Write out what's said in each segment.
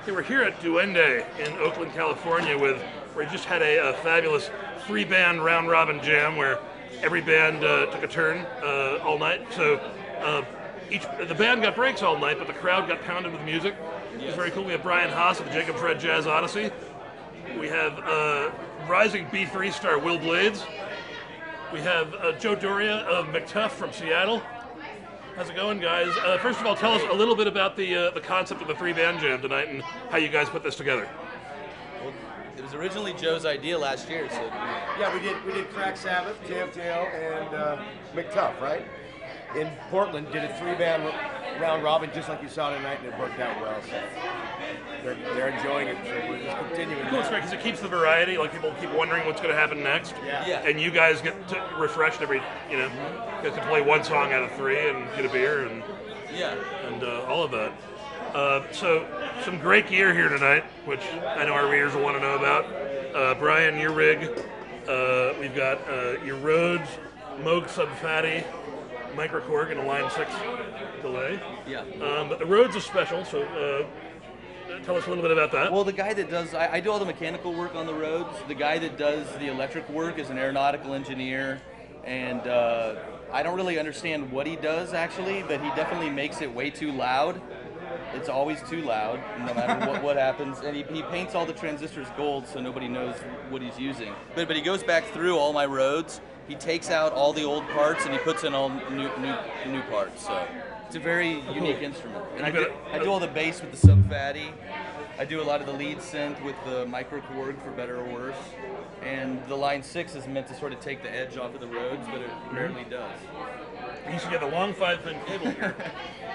Okay, we're here at Duende in Oakland, California, where we just had a fabulous free band round robin jam where every band took a turn all night. So the band got breaks all night, but the crowd got pounded with music. It was very cool. We have Brian Haas of the Jacob Fred Jazz Odyssey. We have rising B3 star Wil Blades. We have Joe Doria of McTuff from Seattle. How's it going, guys? First of all, tell us a little bit about the concept of the three band jam tonight and how you guys put this together. Well, it was originally Joe's idea last year, so yeah, we did Crack Sabbath, JFJO, and McTuff, right? In Portland, did a three-band round robin just like you saw tonight, and it worked out well. So they're enjoying it. So we're just continuing. Cool, it's great because it keeps the variety. Like people keep wondering what's going to happen next. Yeah. And you guys get refreshed every. You know, you guys can play one song out of three and get a beer and all of that. So some great gear here tonight, which I know our readers will want to know about. Brian, your rig. We've got your Rhodes Moog Sub Fatty Micro Korg and a Line 6 delay. yeah. But the Rhodes is special, so tell us a little bit about that. Well, the guy that does, I do all the mechanical work on the Rhodes. The guy that does the electric work is an aeronautical engineer, and I don't really understand what he does actually, but he definitely makes it way too loud. It's always too loud, no matter what happens. And he paints all the transistors gold so nobody knows what he's using. But he goes back through all my Rhodes. He takes out all the old parts and he puts in all new parts. So it's a very unique instrument. And I do all the bass with the Sub Fatty. I do a lot of the lead synth with the Micro Korg, for better or worse. And the Line 6 is meant to sort of take the edge off of the Rhodes, but it rarely does. You should get a long 5-pin cable here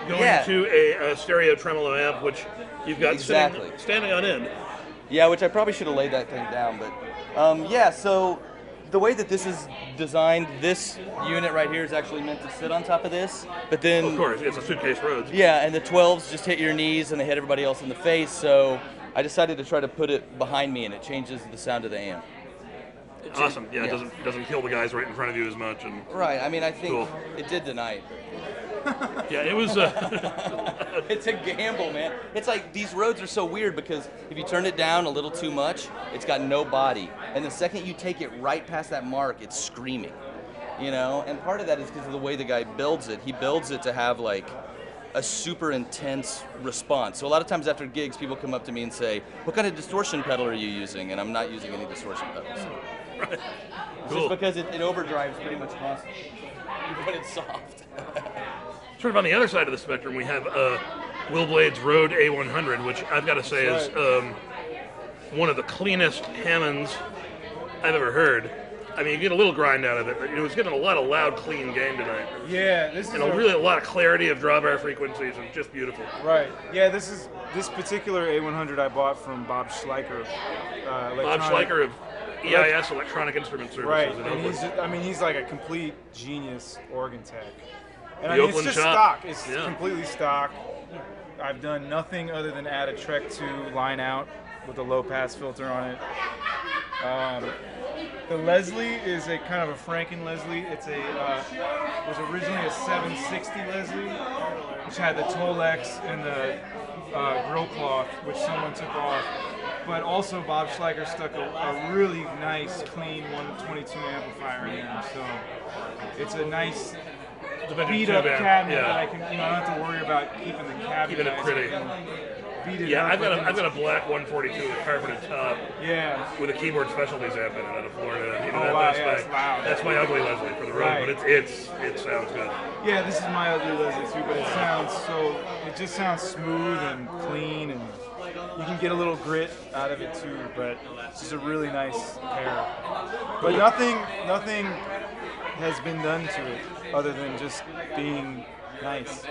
going to a stereo tremolo amp, which you've got standing on end. Yeah, which I probably should have laid that thing down, but so the way that this is designed, this unit right here is actually meant to sit on top of this, but then... Of course, it's a suitcase Rhodes. Yeah, and the 12s just hit your knees and they hit everybody else in the face, so I decided to try to put it behind me and it changes the sound of the amp. Awesome. Yeah, it doesn't kill the guys right in front of you as much. And right. I mean, I think it did tonight. Yeah, it was. It's a gamble, man. It's like these Rhodes are so weird because if you turn it down a little too much, it's got no body, and the second you take it right past that mark, it's screaming. You know, and part of that is because of the way the guy builds it. He builds it to have like a super intense response. So a lot of times after gigs, people come up to me and say, "What kind of distortion pedal are you using?" And I'm not using any distortion pedals. Right. Cool. Just because it overdrives pretty much constantly, but it's soft. Sort of on the other side of the spectrum, we have Wil Blades Rode A100, which I've got to say is one of the cleanest Hammonds I've ever heard. I mean, you get a little grind out of it, but it was getting a lot of loud, clean gain tonight. Yeah, this is really a lot of clarity of drawbar frequencies and just beautiful. Right. Yeah, this particular A100 I bought from Bob Schleicher. Bob Schleicher of EIS, Electronic Instrument Services. Right, in and Oakland. he's like a complete genius organ tech. And The it's Oakland just shop. stock. It's completely stock. I've done nothing other than add a Trek 2 line out with a low pass filter on it. The Leslie is a kind of a Franken Leslie. It's was originally a 760 Leslie, which had the Tolex and the grill cloth, which someone took off. But also Bob Schleicher stuck a really nice, clean 122 amplifier in there. So it's a nice beat-up cabinet that I can, I don't have to worry about keeping the cabinet. Keeping it pretty. Beat it Yeah, up I've got a black 142 with a carpeted top. Yeah. With a keyboard specialties amp in it out of Florida. You know, Wow, it's loud. That's my ugly Leslie for the road, but it sounds good. Yeah, this is my ugly Leslie too, but it just sounds smooth and clean, and you can get a little grit out of it too, but it's just a really nice pair. But nothing has been done to it other than just being nice.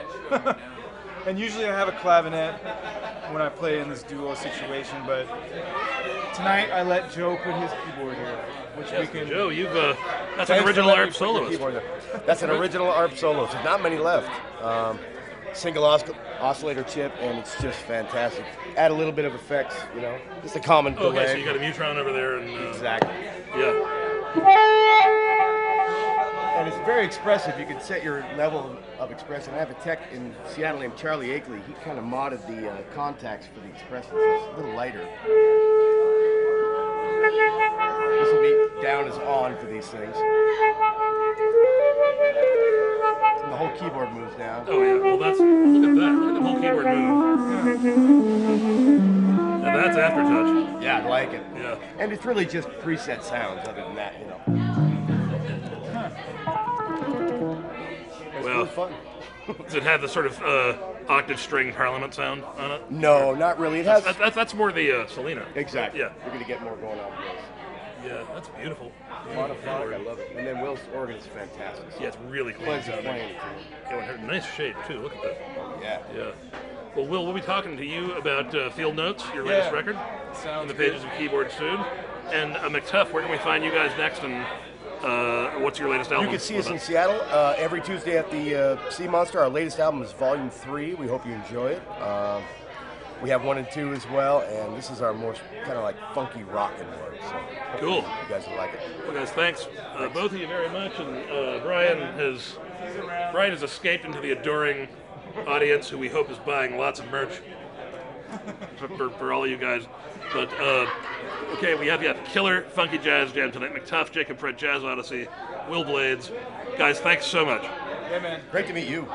And usually I have a clavinet when I play in this duo situation, but tonight I let Joe put his keyboard here, which we can... Joe, that's an original ARP solo. That's an original ARP solo, so not many left. Single oscillator chip, and it's just fantastic. Add a little bit of effects, just a common delay. Okay, so you got a Mutron over there. And, exactly. Yeah. And it's very expressive. You can set your level of expression. I have a tech in Seattle named Charlie Akeley. He kind of modded the contacts for the expression, so it's a little lighter. This will be down as on for these things. And the whole keyboard moves down. Oh yeah, well that's, look at that. Look at the whole keyboard move. And that's aftertouch. Yeah, I like it. Yeah. And it's really just preset sounds other than that, you know. It's Well, really fun. Does it have the sort of octave string Parliament sound on it? No, not really. It has... That's more the Selena. Exactly. Yeah. We're going to get more going on with this. Yeah, that's beautiful. Monophonic, I love it. And then Will's organ is fantastic. Yeah, it's really clean Pleasure sounding. playing it to Yeah, nice shape too. Look at that. you. Yeah. Yeah. Well, Will, we'll be talking to you about Field Notes, your latest record, in the pages of Keyboard Soon. And McTuff, where can we find you guys next? And what's your latest album? You can see us in Seattle every Tuesday at the Sea Monster. Our latest album is Volume 3. We hope you enjoy it. We have 1 and 2 as well, and this is our more kind of like funky rockin' one. So Cool. You guys will like it. Well, guys, thanks both of you very much. And Brian has escaped into the adoring audience, who we hope is buying lots of merch for all of you guys. But okay, we have killer funky jazz jam tonight. McTuff, Jacob Fred, Jazz Odyssey, Wil Blades. Guys, thanks so much. Yeah, man. Great to meet you.